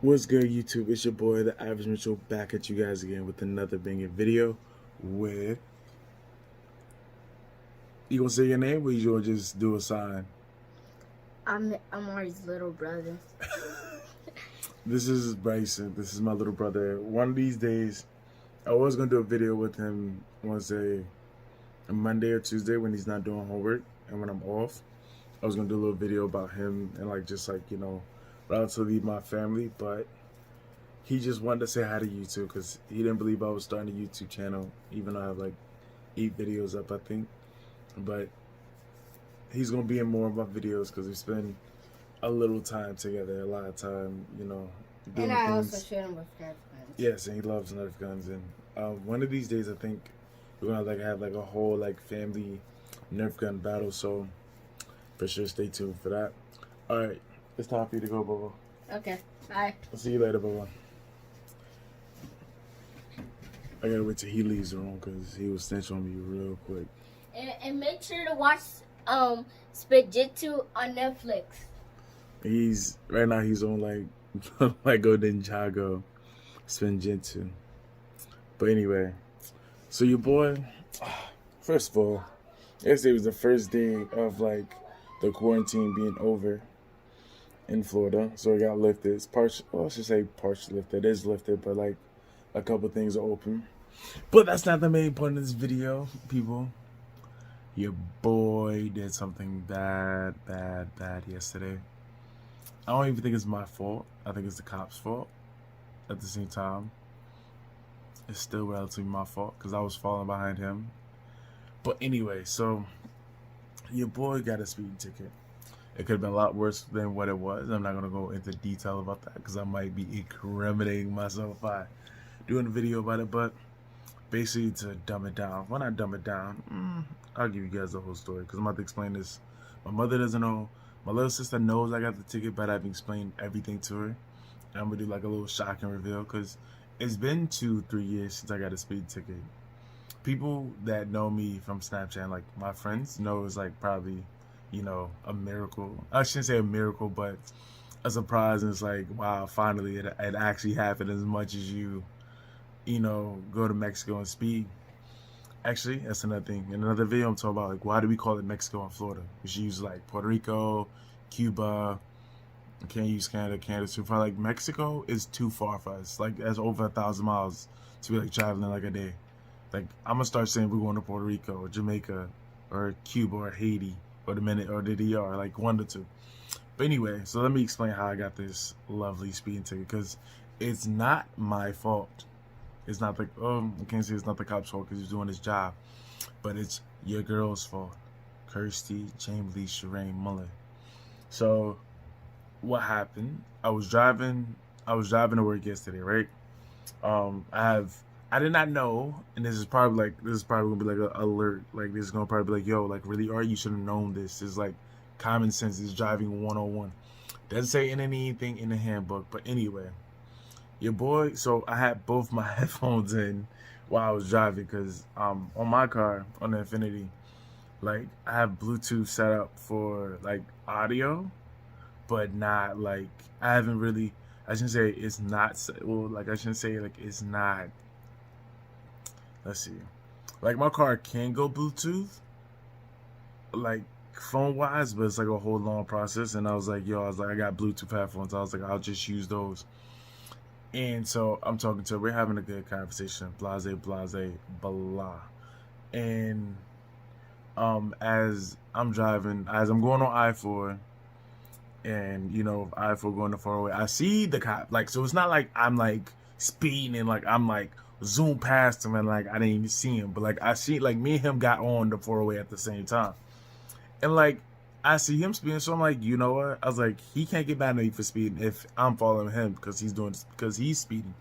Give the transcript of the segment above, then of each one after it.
What's good, YouTube? It's your boy, the Average Mitchell, back at you guys again with another banging video. With you gonna say your name, or you gonna just do a sign? I'm Ari's little brother. This is Bryson. This is my little brother. One of these days, I was gonna do a video with him. I want to say a Monday or Tuesday when he's not doing homework and when I'm off. I was gonna do a little video about him and relatively my family, but he just wanted to say hi to you too because he didn't believe I was starting a YouTube channel, even though I have like 8 videos up, I think. But he's gonna be in more of my videos because we spend a little time together, a lot of time, doing And I things. also shoot him with Nerf guns. Yes, and he loves Nerf guns. And one of these days, I think we're gonna have a whole family Nerf gun battle. So for sure, stay tuned for that. All right, it's time for you to go, Bubba. Okay, bye. I'll see you later, Bubba. I gotta wait till he leaves the room because he was snitch on me real quick. And make sure to watch Spijitzu on Netflix. He's right now. He's on like Go Ninjago, Spinjitzu. But anyway, so your boy. First of all, yesterday was the first day of the quarantine being over in Florida, so it got lifted. It's partial. Well, I should say partially lifted. It is lifted, but a couple things are open. But that's not the main point of this video, people. Your boy did something bad yesterday. I don't even think it's my fault. I think it's the cops' fault. At the same time, it's still relatively my fault because I was falling behind him. But anyway, so your boy got a speeding ticket. It could have been a lot worse than what it was. I'm not going to go into detail about that because I might be incriminating myself by doing a video about it. But basically, to dumb it down. When I dumb it down, I'll give you guys the whole story because I'm about to explain this. My mother doesn't know. My little sister knows I got the ticket, but I've explained everything to her. And I'm going to do a little shocking reveal because it's been 2-3 years since I got a speed ticket. People that know me from Snapchat, like my friends, know it's probably, a miracle. I shouldn't say a miracle, but a surprise. And it's wow, finally it actually happened as much as you go to Mexico and speed. Actually, that's another thing. In another video, I'm talking about why do we call it Mexico and Florida? We should use Puerto Rico, Cuba. I can't use Canada. Canada's too far. Mexico is too far for us. That's over 1,000 miles to be traveling a day. I'm gonna start saying we're going to Puerto Rico or Jamaica or Cuba or Haiti or the DR, one to two. But anyway, so let me explain how I got this lovely speeding ticket because it's not my fault. It's not I can't say it's not the cop's fault because he's doing his job, but it's your girl's fault, Kirsty Chamberlain Shireen Muller. So what happened? I was driving to work yesterday, right? I did not know, and this is probably gonna be an alert. This is gonna probably be yo, really, or you should have known this. It's common sense. It's driving 101. Doesn't say anything in the handbook, but anyway. Your boy, so I had both my headphones in while I was driving because on my car, on the Infiniti, I have Bluetooth set up for audio, but not I haven't really, I shouldn't say it's not, well, I shouldn't say it's not, let's see, my car can go Bluetooth, phone wise, but it's a whole long process. And I was I got Bluetooth headphones. I was I'll just use those. And so I'm talking to her. We're having a good conversation. Blase, blah. And as I'm driving, as I'm going on I-4, and I-4 going to 408, I see the cop. So it's not I'm speeding and I'm zoom past him and I didn't even see him. But I see me and him got on the 408 at the same time. And I see him speeding, so I'm you know what? I was he can't get mad at me for speeding if I'm following him because he's speeding,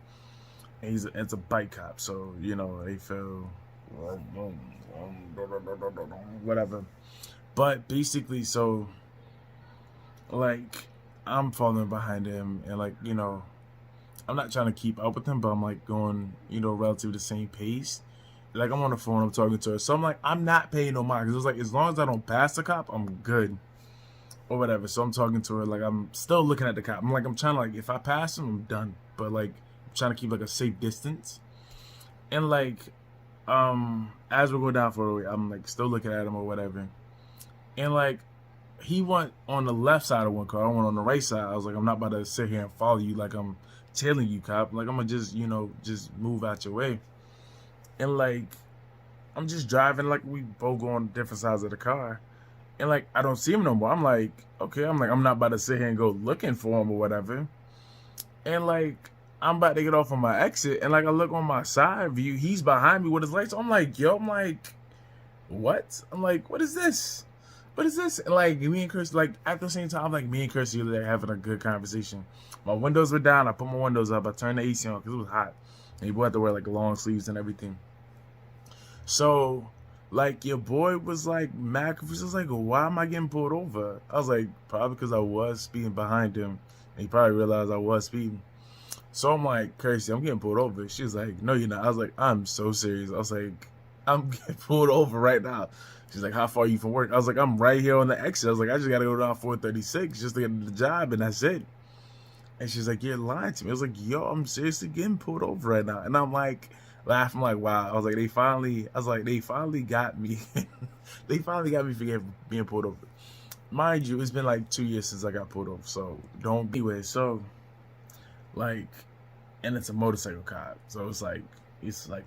and it's a bike cop. So they feel whatever. But basically, so I'm following behind him, and I'm not trying to keep up with him, but I'm going relatively the same pace. I'm on the phone, I'm talking to her. So I'm I'm not paying no mind. Because it's as long as I don't pass the cop, I'm good. or whatever. So I'm talking to her, like I'm still looking at the cop. I'm trying to like if I pass him, I'm done. But like I'm trying to keep like a safe distance. And like as we're going down for the way, I'm like still looking at him or whatever. And like he went on the left side of one car, I went on the right side. I was like, I'm not about to sit here and follow you like I'm tailing you, cop. Like I'm gonna just, just move out your way. And like I'm just driving, like we both go on different sides of the car. And like I don't see him no more. I'm like, okay, I'm not about to sit here and go looking for him or whatever. And like I'm about to get off on my exit, and like I look on my side view, he's behind me with his lights. I'm like, yo, I'm like, what? I'm like, what is this? What is this? And like me and Kirsty, like at the same time, like me and Kirsty were there having a good conversation. My windows were down. I put my windows up. I turned the AC on because it was hot, and you both had to wear like long sleeves and everything. So, like, your boy was like mad confused. I was like, why am I getting pulled over? I was like, probably because I was speeding behind him, and he probably realized I was speeding. So I'm like, Kirsty, I'm getting pulled over. She was like, no, you're not. I was like, I'm so serious. I was like, I'm getting pulled over right now. She's like, how far are you from work? I was like, I'm right here on the exit. I was like, I just got to go down 436 just to get to the job, and that's it. And she's like, you're lying to me. I was like, yo, I'm seriously getting pulled over right now. And I'm like, laughing like, wow. I was like, they finally got me. They finally got me for being pulled over. Mind you, it's been like 2 years since I got pulled over. So don't be anyway. So like, and it's a motorcycle cop. So it's like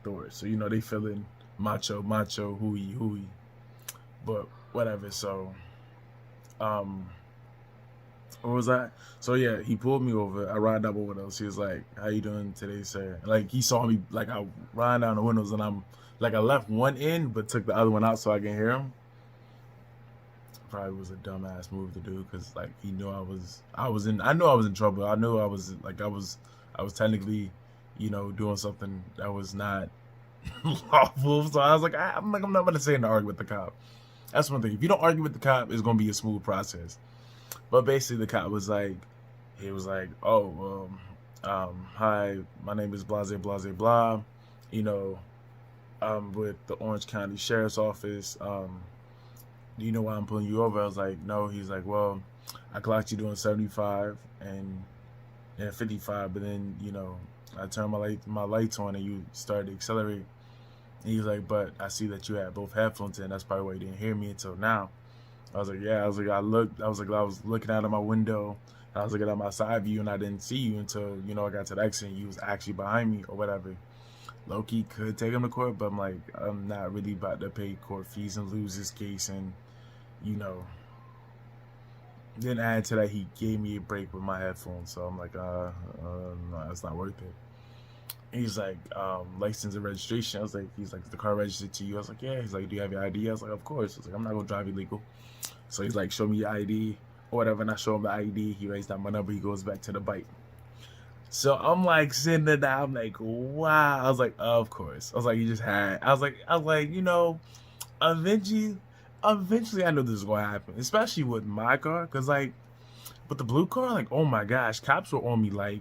the worst. So, they feeling macho, hooey. But whatever. So, what was that? So yeah, he pulled me over. I ride down the windows. He was like, "How you doing today, sir?" Like he saw me, like I riding down the windows, and I'm like I left one in, but took the other one out so I can hear him. Probably was a dumbass move to do because like he knew I knew I was in trouble. I knew I was technically, doing something that was not lawful. So I was like, I'm not gonna say to argue with the cop. That's one thing. If you don't argue with the cop, it's gonna be a smooth process. But basically, the cop was like, oh, hi, my name is blase, blase, blah. I'm with the Orange County Sheriff's Office. Do you know why I'm pulling you over? I was like, no. He's like, well, I clocked you doing 75 and 55, but then, I turned my lights on and you started to accelerate. And he's like, but I see that you had both headphones in. That's probably why you didn't hear me until now. I was like, yeah. I was like, I was looking out of my window. And I was looking at my side view, and I didn't see you until, I got to the exit, and you was actually behind me or whatever. Low-key could take him to court, but I'm like, I'm not really about to pay court fees and lose this case. And, then add to that, he gave me a break with my headphones. So I'm like, no, it's not worth it. And he's like, license and registration. He's like, is the car registered to you? I was like, yeah. He's like, do you have your ID? I was like, of course. I was like, I'm not going to drive illegal. So he's like, show me your ID or whatever. And I show him the ID. He writes down my number. He goes back to the bike. So I'm like sitting there now. I'm like, wow. I was like, of course. I was like, I was like, eventually I knew this was going to happen, especially with my car. Because like with the blue car, like, oh my gosh, cops were on me like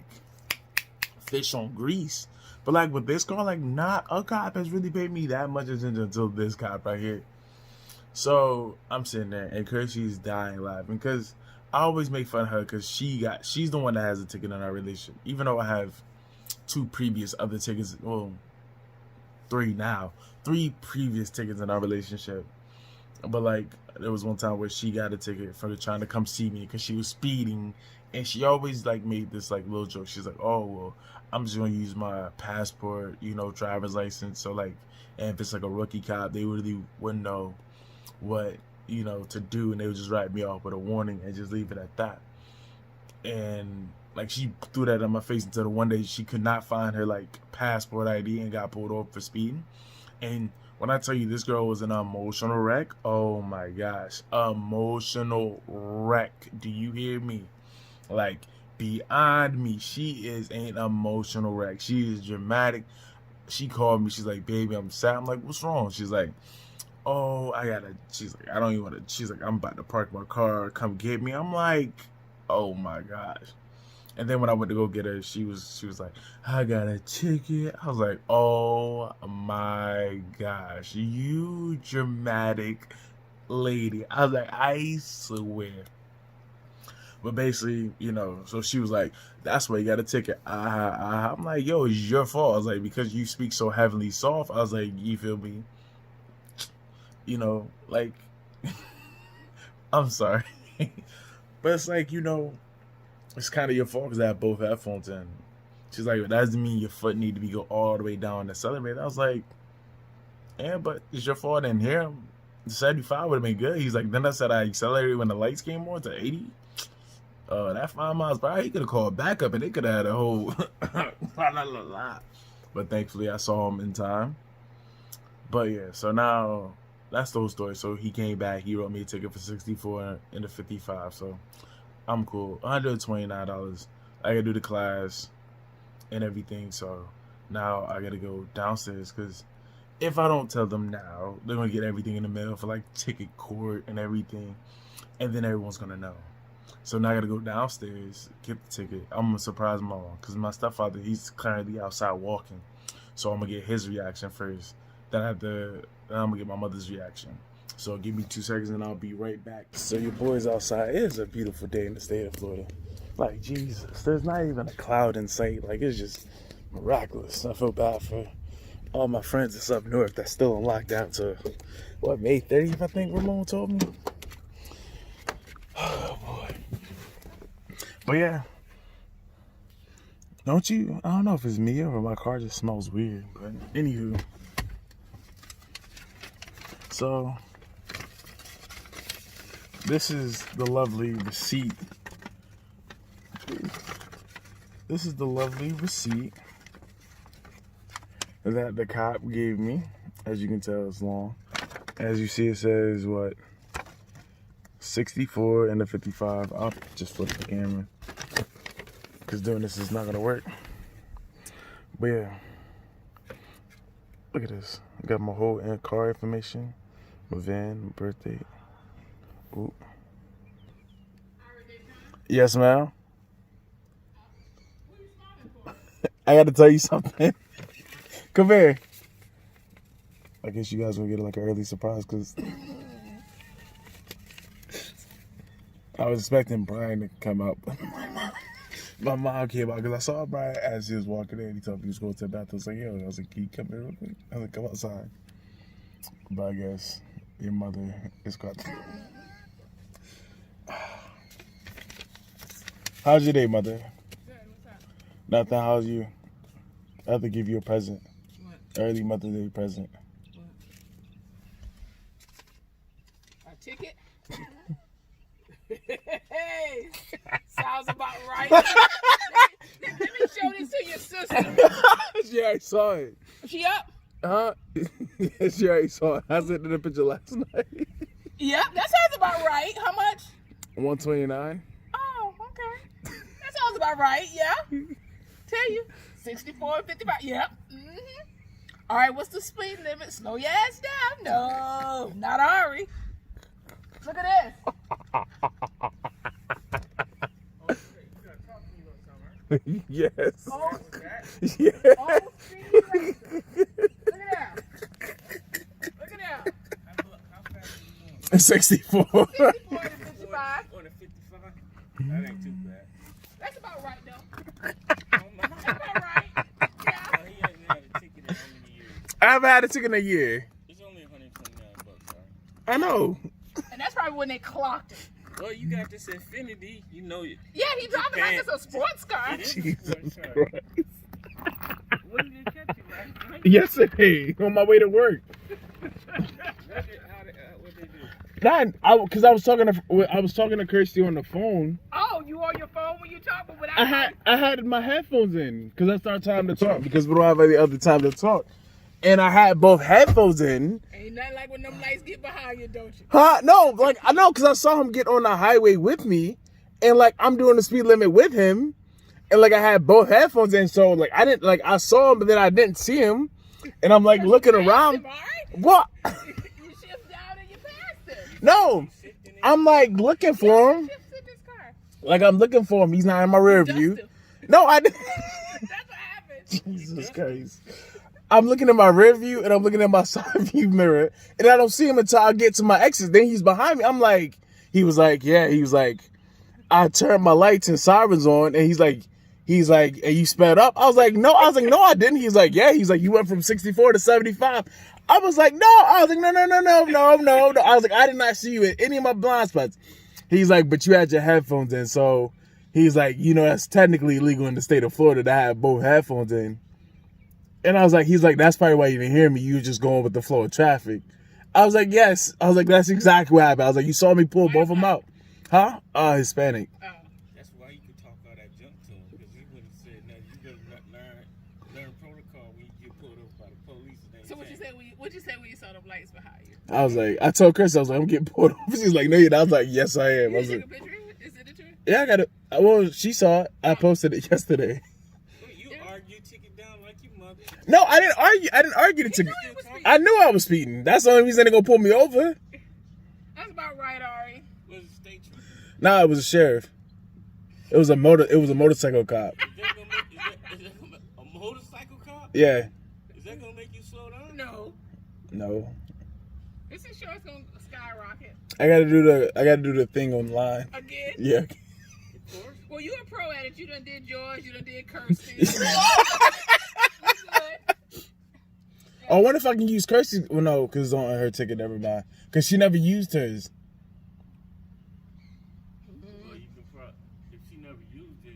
fish on grease. But like with this car, like not a cop has really paid me that much attention until this cop right here. So I'm sitting there and Kirsty's dying laughing because I always make fun of her because she's the one that has a ticket in our relationship. Even though I have 2 previous other tickets, well, 3 now, 3 previous tickets in our relationship. But like there was one time where she got a ticket for trying to come see me because she was speeding, and she always like made this like little joke. She's like, oh well, I'm just gonna use my passport, driver's license. So like, and if it's like a rookie cop, they really wouldn't know what to do, and they would just write me off with a warning and just leave it at that. And like she threw that in my face until the one day she could not find her like passport ID and got pulled over for speeding. And when I tell you this girl was an emotional wreck, oh my gosh, emotional wreck. Do you hear me? Like beyond me, she is an emotional wreck. She is dramatic. She called me. She's like, baby, I'm sad. I'm like, what's wrong? She's like, oh, she's like, I don't even want to, she's like, I'm about to park my car, come get me. I'm like, oh my gosh. And then when I went to go get her, she was like, I got a ticket. I was like, oh my gosh, you dramatic lady. I was like, I swear. But basically, so she was like, that's why you got a ticket. I'm like, yo, it's your fault. I was like, because you speak so heavenly soft. I was like, you feel me? Like, I'm sorry. But it's like, it's kind of your fault because I have both headphones in. She's like, that doesn't mean your foot need to be go all the way down the accelerator. I was like, yeah, but it's your fault in here. The 75 would have been good. He's like, then I said I accelerated when the lights came on to 80. That 5 miles per hour, he could have called backup and they could have had a whole But thankfully I saw him in time. But yeah, so now that's the whole story. So he came back, he wrote me a ticket for 64 and the 55. So I'm cool. $129. I gotta do the class and everything. So now I gotta go downstairs because if I don't tell them now, they're gonna get everything in the mail for like ticket court and everything, and then everyone's gonna know. So now I gotta go downstairs, get the ticket. I'm gonna surprise my mom because my stepfather, he's currently outside walking, so I'm gonna get his reaction first. Then I'm gonna get my mother's reaction. So give me 2 seconds and I'll be right back. So your boy's outside. It is a beautiful day in the state of Florida. Like Jesus, there's not even a cloud in sight. Like it's just miraculous. I feel bad for all my friends that's up north that's still in lockdown to May 30th, I think Ramon told me. Oh boy. But yeah. I don't know if it's me or my car just smells weird. But anywho. So this is the lovely receipt. This is the lovely receipt that the cop gave me. As you can tell, it's long. As you see, it says what? 64 and the 55. I'll just flip the camera because doing this is not gonna work. But yeah, look at this. I got my whole car information, my van, my birthday. Oop. Yes, ma'am. I got to tell you something. Come here. I guess you guys will get like an early surprise because I was expecting Brian to come out. My mom came out because I saw Brian as he was walking in. He told me he was going to the bathroom. I was like, yo, I was like, can you come here real quick? I was like, come outside. But I guess your mother is got. How's your day, mother? Good, what's up? Nothing. How's you? I have to give you a present. What? Early Mother's Day present. What? A ticket? Hey, sounds about right. Let me show this to your sister. She already saw it. She up? Huh? She already saw it. I sent her the picture last night. Yep, that sounds about right. How much? $129. Oh, okay. That sounds about right, yeah. Tell you. 64 and 55. Yep. Mm-hmm. All right, what's the speed limit? Slow your ass down. No, not Ari. Look at this. Yes. Oh, Yes. oh, speed racer. Look at that. Look at that. How fast are you 64. 64 to 55. On the 55? That ain't too bad. That's about right, though. Oh, my. That's about right. Yeah. Oh, he hasn't had a ticket in how many years? I haven't had a ticket in a year. It's only $129, sorry. I know. And that's probably when they clocked it. Well, you got this Infinity, you know it. Yeah, he dropped it like it's a sports car. It is a Jesus sports car. Christ. When did it catch you, right? Yesterday, on my way to work. What they do? Because I was talking to Kirsty on the phone. Oh, you on your phone when you talk, but without I had my headphones in because that's our time to talk because we don't have any other time to talk. And I had both headphones in. Ain't nothing like when them lights get behind you, don't you? Huh? No, like I know because I saw him get on the highway with me, and like I'm doing the speed limit with him, and like I had both headphones in, so like I saw him, but then I didn't see him, and I'm like looking around. Him, all right? What? You shift down and you passed him. No, I'm like looking for him. Shifts in this car. Like I'm looking for him. He's not in my rear view. Dust him. No, I didn't. That's what happened. Jesus Christ. I'm looking at my rear view and I'm looking at my side view mirror and I don't see him until I get to my exit. Then he's behind me. I'm like, he was like, I turned my lights and sirens on, and he's like, and you sped up? I was like, no, I didn't. He's like, yeah. He's like, you went from 64 to 75. I was like, no. I was like, no. I was like, I did not see you at any of my blind spots. He's like, but you had your headphones in, so he's like, that's technically illegal in the state of Florida to have both headphones in. And I was like, he's like, that's probably why you didn't hear me. You were just going with the flow of traffic. I was like, yes. I was like, that's exactly what happened. I was like, you saw me pull both of them out. Huh? Hispanic. That's why you could talk all that junk to him, because he wouldn't have said nothing. You better learn protocol when you get pulled over by the police. And So what you say when you saw them lights behind you? I was like, I told Chris, I was like, I'm getting pulled over. She's like, no, you're not. I was like, yes, I am. I You was took like, a picture? Is it the truth? yeah, I got it. Well, she saw it. I posted it yesterday. you argue ticket down like you mother. No, I didn't argue the ticket. He was speeding. I knew I was speeding. That's the only reason they're gonna pull me over. That's about right, Ari. Was it state trooper? Nah, it was a sheriff. It was a motorcycle cop. Is that a motorcycle cop? Yeah. Is that gonna make you slow down? No. This is sure it's gonna skyrocket I gotta do the thing online. again. Yeah. Of course. Well, you a pro at it. You done did yours. You done did Kirsty's. I wonder if I can use Kirsty. Well, no, because it's on her ticket. Never mind. Because she never used hers. Well, you can probably, if she never used it,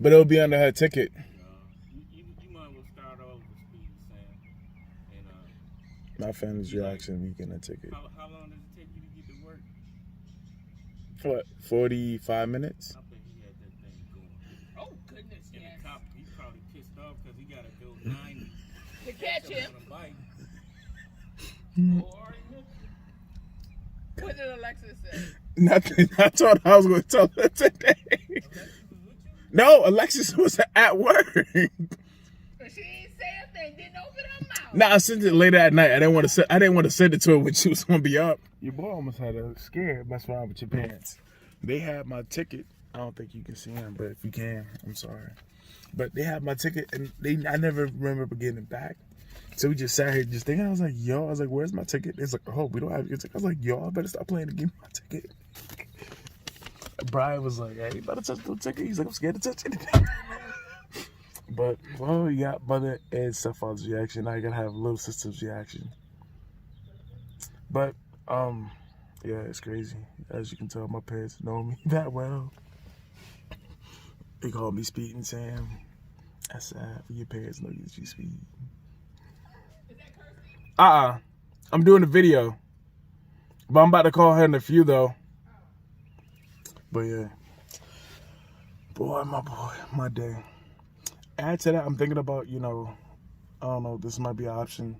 But it'll be under her ticket. you might well start over speed, Sam. And My family's reaction, we getting a ticket. how long does it take you to get to work? What, 45 minutes? I bet he had that thing going. Oh goodness, And yes. the cop, he's probably pissed off because he got to go 90 To catch him. on a bike. Or What did Alexis say? Nothing. I thought I was going to tell her today. No, Alexis was at work. But she ain't say a thing. Didn't open her mouth. Nah, I sent it later at night. I didn't want to send it to her when she was going to be up. Your boy almost had a scare mess around with your pants. They had my ticket. I don't think you can see him, but if you can, I'm sorry. But they had my ticket, and I never remember getting it back. So we just sat here just thinking. I was like, where's my ticket? It's like, oh, we don't have your ticket. I was like, I better stop playing to give me my ticket. Brian was like, hey, you better touch the ticket. He's like, I'm scared to touch anything. But, well, you got mother and stepfather's reaction. Now you gotta have little sister's reaction. But, yeah, it's crazy. As you can tell, my parents know me that well. They call me Speeding Sam. That's sad. For your parents know you speed. Is that Kirsty? I'm doing a video. But I'm about to call her in a few, though. But, yeah. Boy, my day. Add to that, I'm thinking about, I don't know, this might be an option.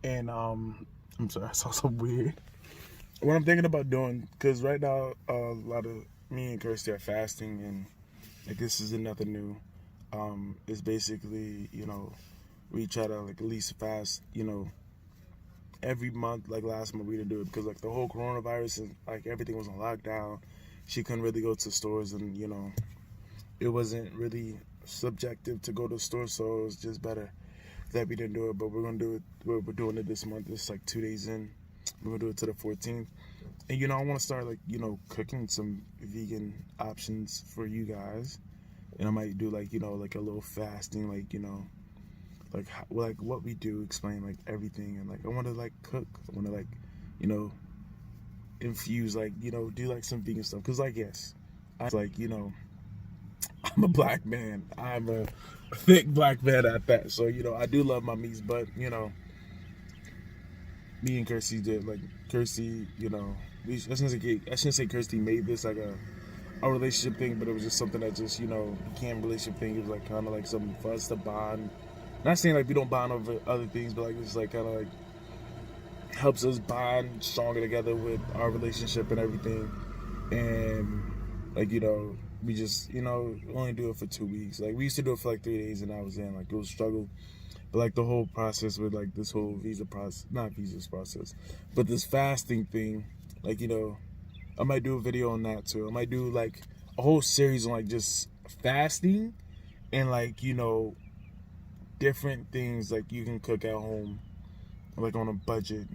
And, I'm sorry, that sounds so weird. What I'm thinking about doing, because right now, a lot of me and Kirsty are fasting, and like this isn't nothing new. It's basically, we try to like at least fast, every month. Like last month we didn't do it because like the whole coronavirus and like everything was on lockdown. She couldn't really go to stores, and it wasn't really subjective to go to the store, so it was just better that we didn't do it. But we're gonna do it. We're doing it this month. It's like 2 days in. We're gonna do it to the 14th. And I want to start like cooking some vegan options for you guys. And I might do like like a little fasting, like what we do, explain like everything, and like I want to like cook. I want to like infuse like do like some vegan stuff, because like yes, I like I'm a black man. I'm a thick black man at that. So I do love my meats, but me and Kirsty did like Kirsty. I shouldn't say Kirsty made this like a relationship thing, but it was just something that just became a relationship thing. It was like kind of like something for us to bond. Not saying like we don't bond over other things, but like it's like kind of like helps us bond stronger together with our relationship and everything. And like we just only do it for 2 weeks. Like we used to do it for like 3 days, and I was in like it was a struggle. But like the whole process with like this whole not visa process, but this fasting thing, like I might do a video on that too. I might do like a whole series on like just fasting and like different things like you can cook at home, like on a budget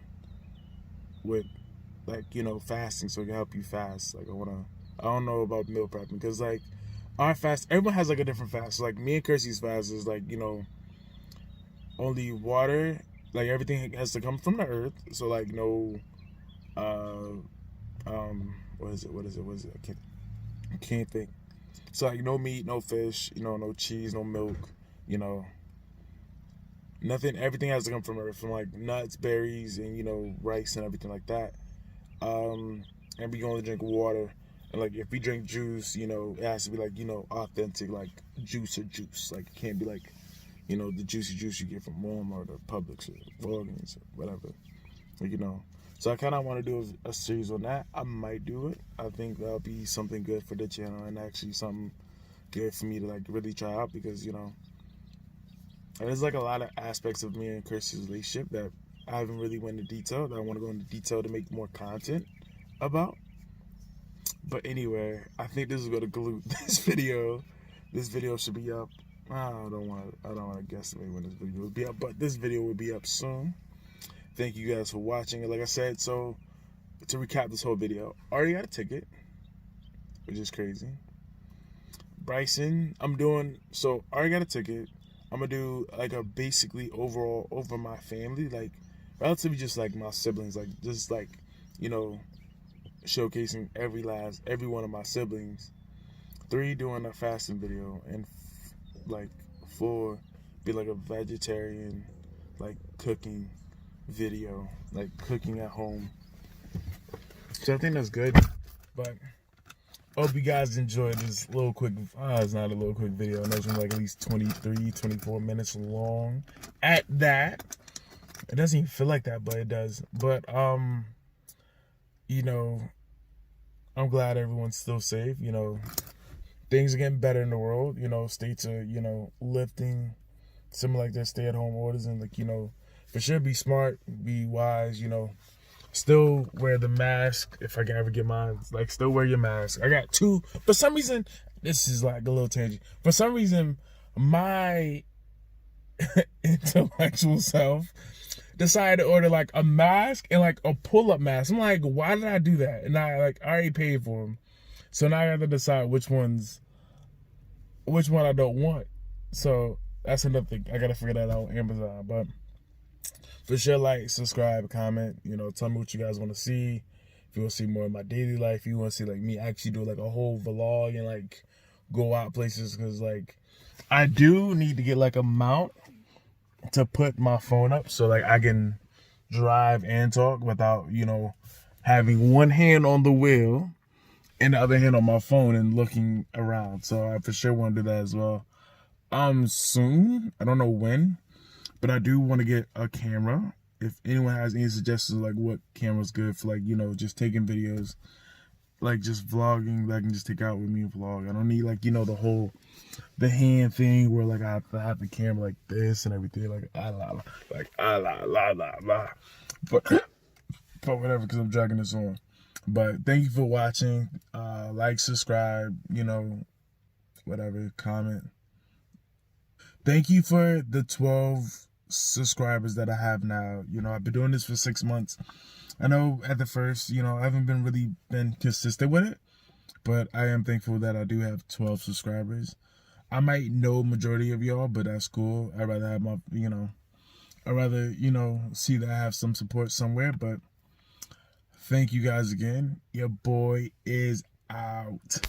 with like fasting, so it can help you fast. Like I want to I don't know about meal prepping because like our fast, everyone has like a different fast. Like me and Kirsty's fast is like, you know, only water. Like everything has to come from the earth. So like no, what is it? What is it? What is it? I can't think. So like no meat, no fish, you know, no cheese, no milk, you know, nothing. Everything has to come from earth, from like nuts, berries, and you know, rice and everything like that. And we only drink water. And like if we drink juice, you know, it has to be like, you know, authentic like juice or juice. Like it can't be like, you know, the juicy juice you get from Walmart or Publix or Morgan's or whatever. Like, you know. So I kind of want to do a series on that. I might do it. I think that'll be something good for the channel and actually something good for me to like really try out because, you know, there's like a lot of aspects of me and Kirsty's relationship that I haven't really went into detail that I want to go into detail to make more content about. But anyway, I think this is going to conclude this video. This video should be up. I don't want to guesstimate when this video will be up, but this video will be up soon. Thank you guys for watching. And like I said, so to recap this whole video, already got a ticket, which is crazy. Bryson, already got a ticket. I'm gonna do like a basically overall over my family, like relatively just like my siblings, like just like, you know, showcasing every one of my siblings. 3, doing a fasting video, and like 4, be like a vegetarian, like cooking video, like cooking at home. So I think that's good. But hope you guys enjoyed this little quick, it's not a little quick video. I know it's like at least 23, 24 minutes long. At that, it doesn't even feel like that, but it does. But, you know, I'm glad everyone's still safe. You know, things are getting better in the world. You know, states are, you know, lifting some like their stay-at-home orders and like, you know, for sure be smart, be wise, you know. Still wear the mask if I can ever get mine. Like, still wear your mask. I got 2. For some reason, this is like a little tangent. For some reason, my intellectual self decided to order like a mask and like a pull-up mask. I'm like, why did I do that? And I already paid for them. So now I have to decide which one I don't want. So that's another thing. I gotta figure that out on Amazon. But for sure, like, subscribe, comment, you know, tell me what you guys want to see. If you want to see more of my daily life, if you want to see like me actually do like a whole vlog and like go out places, because like I do need to get like a mount to put my phone up so like I can drive and talk without, you know, having one hand on the wheel and the other hand on my phone and looking around. So I for sure want to do that as well. Soon, I don't know when, but I do want to get a camera. If anyone has any suggestions like what camera's good for, like, you know, just taking videos, like just vlogging that I can just take out with me and vlog. I don't need like, you know, the hand thing where like I have to have the camera like this and everything, like but whatever, because I'm dragging this on. But thank you for watching. Like, subscribe, you know, whatever, comment. Thank you for the 12 subscribers that I have now. You know, I've been doing this for 6 months. I know at the first, you know, I haven't been consistent with it, but I am thankful that I do have 12 subscribers. I might know majority of y'all, but that's cool. I'd rather have my, you know, see that I have some support somewhere. But thank you guys again. Your boy is out.